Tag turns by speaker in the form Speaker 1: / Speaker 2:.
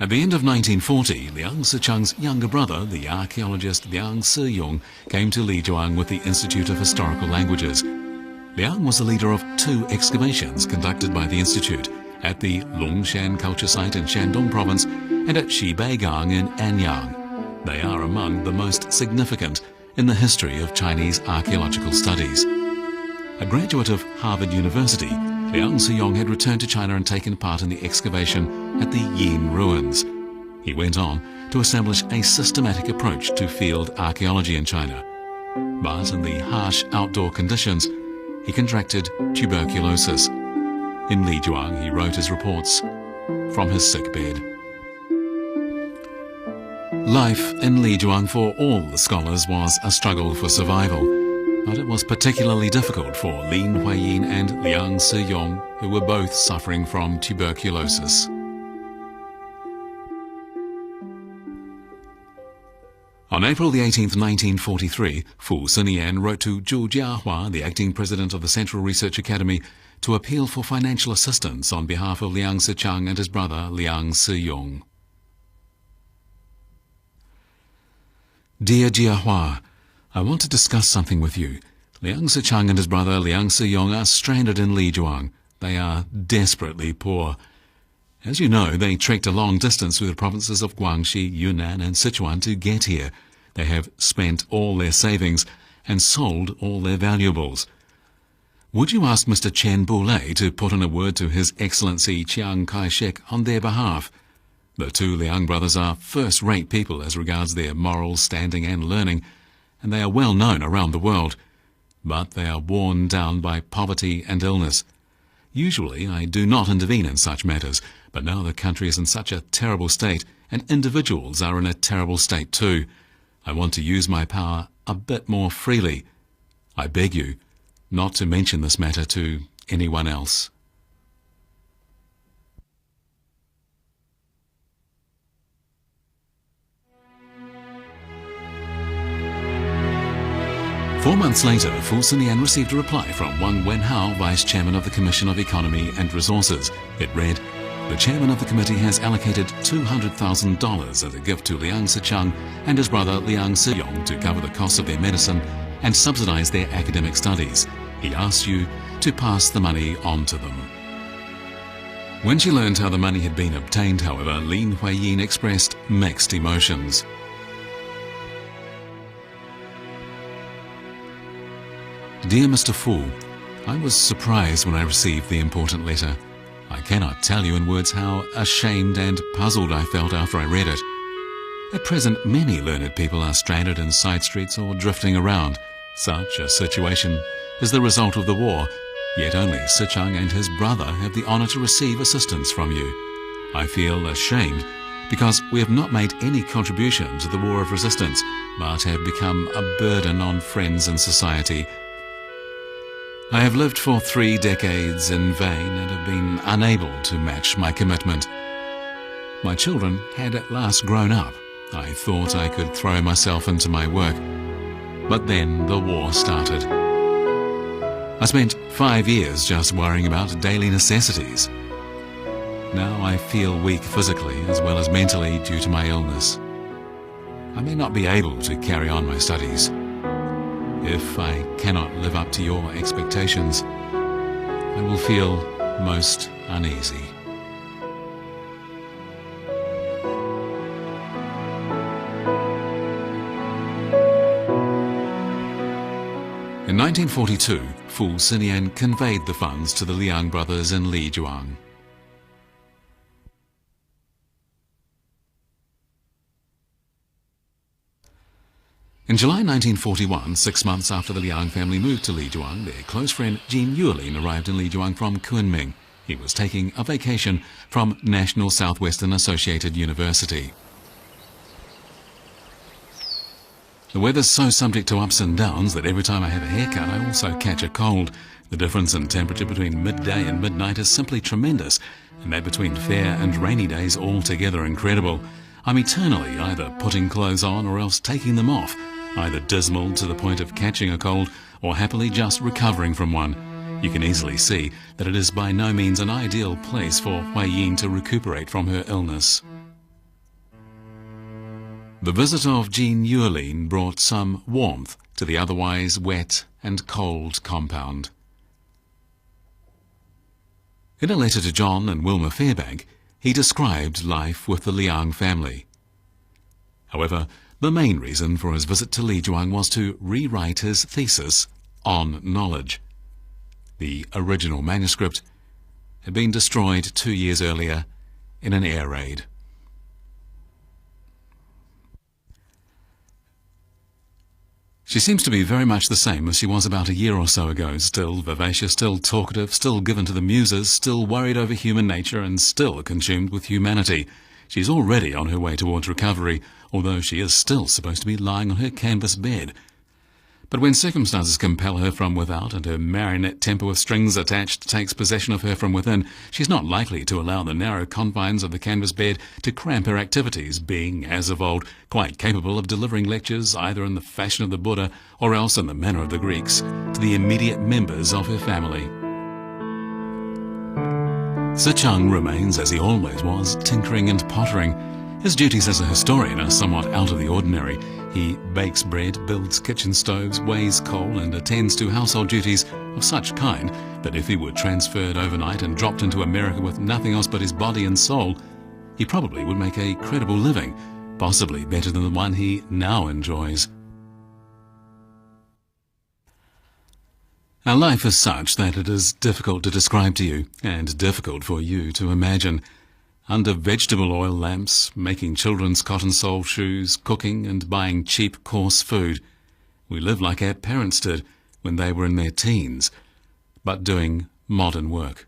Speaker 1: At the end of 1940, Liang Sicheng's younger brother, the archaeologist Liang came to Lijuang with the Institute of Historical Languages. Liang was the leader of 2 excavations conducted by the Institute at the Longshan culture site in Shandong province and at Xibeigang in Anyang. They are among the most significant in the history of Chinese archaeological studies. A graduate of Harvard University, Liang Siyong had returned to China and taken part in the excavation at the Huiyin ruins. He went on to establish a systematic approach to field archaeology in China. But in the harsh outdoor conditions, he contracted tuberculosis. In Lijuang, he wrote his reports from his sickbed. Life in Lijuang for all the scholars was a struggle for survival, but it was particularly difficult for Lin Huiyin and Liang Siyong, who were both suffering from tuberculosis. On April the 18th, 1943, Fu Xinian wrote to Zhu Jiahua, the acting president of the Central Research Academy, to appeal for financial assistance on behalf of Liang Sicheng and his brother Liang Siyong. Dear Jiahua, I want to discuss something with you. Liang Sicheng and his brother Liang Siyong are stranded in Lijuang. They are desperately poor. As you know, they trekked a long distance through the provinces of Guangxi, Yunnan and Sichuan to get here. They have spent all their savings and sold all their valuables. Would you ask Mr. Chen Boulay to put in a word to His Excellency Chiang Kai-shek on their behalf? The 2 Liang brothers are first-rate people as regards their morals, standing and learning, and they are well known around the world. But they are worn down by poverty and illness. Usually I do not intervene in such matters, but now the country is in such a terrible state, and individuals are in a terrible state too. I want to use my power a bit more freely. I beg you not to mention this matter to anyone else. Four months later, Fu Xinian received a reply from Wang Wenhao, Vice Chairman of the Commission of Economy and Resources. It read, "The Chairman of the Committee has allocated $200,000 as a gift to Liang Sicheng and his brother Liang Siyong to cover the cost of their medicine and subsidize their academic studies. He asks you to pass the money on to them." When she learned how the money had been obtained, however, Lin Huiyin expressed mixed emotions. Dear Mr. Fu, I was surprised when I received the important letter. I cannot tell you in words how ashamed and puzzled I felt after I read it. At present, many learned people are stranded in side streets or drifting around. Such a situation is the result of the war, yet only Sicheng and his brother have the honor to receive assistance from you. I feel ashamed because we have not made any contribution to the war of resistance, but have become a burden on friends and society. I have lived for 3 decades in vain and have been unable to match my commitment. My children had at last grown up. I thought I could throw myself into my work. But then the war started. I spent 5 years just worrying about daily necessities. Now I feel weak physically as well as mentally due to my illness. I may not be able to carry on my studies. If I cannot live up to your expectations, I will feel most uneasy. In 1942, Fu Xinian conveyed the funds to the Liang brothers in Lijuang. In July 1941, 6 months after the Liang family moved to Lijuang, their close friend Jin Yuelin arrived in Lijuang from Kunming. He was taking a vacation from National Southwestern Associated University. The weather's so subject to ups and downs that every time I have a haircut I also catch a cold. The difference in temperature between midday and midnight is simply tremendous, and that between fair and rainy days altogether incredible. I'm eternally either putting clothes on or else taking them off, either dismal to the point of catching a cold or happily just recovering from one. You can easily see that it is by no means an ideal place for Huiyin to recuperate from her illness. The visit of Jean Huiyin brought some warmth to the otherwise wet and cold compound. In a letter to John and Wilma Fairbank, he described life with the Liang family. However, the main reason for his visit to Lijuang was to rewrite his thesis on knowledge. The original manuscript had been destroyed 2 years earlier in an air raid. She seems to be very much the same as she was about a year or so ago, still vivacious, still talkative, still given to the muses, still worried over human nature, and still consumed with humanity. She's already on her way towards recovery, although she is still supposed to be lying on her canvas bed. But when circumstances compel her from without and her marionette temper with strings attached takes possession of her from within, she's not likely to allow the narrow confines of the canvas bed to cramp her activities, being, as of old, quite capable of delivering lectures either in the fashion of the Buddha or else in the manner of the Greeks to the immediate members of her family. Sicheng remains, as he always was, tinkering and pottering. His duties as a historian are somewhat out of the ordinary. He bakes bread, builds kitchen stoves, weighs coal, and attends to household duties of such kind that if he were transferred overnight and dropped into America with nothing else but his body and soul, he probably would make a credible living, possibly better than the one he now enjoys. Our life is such that it is difficult to describe to you, and difficult for you to imagine. Under vegetable oil lamps, making children's cotton-soled shoes, cooking and buying cheap, coarse food. We live like our parents did when they were in their teens, but doing modern work.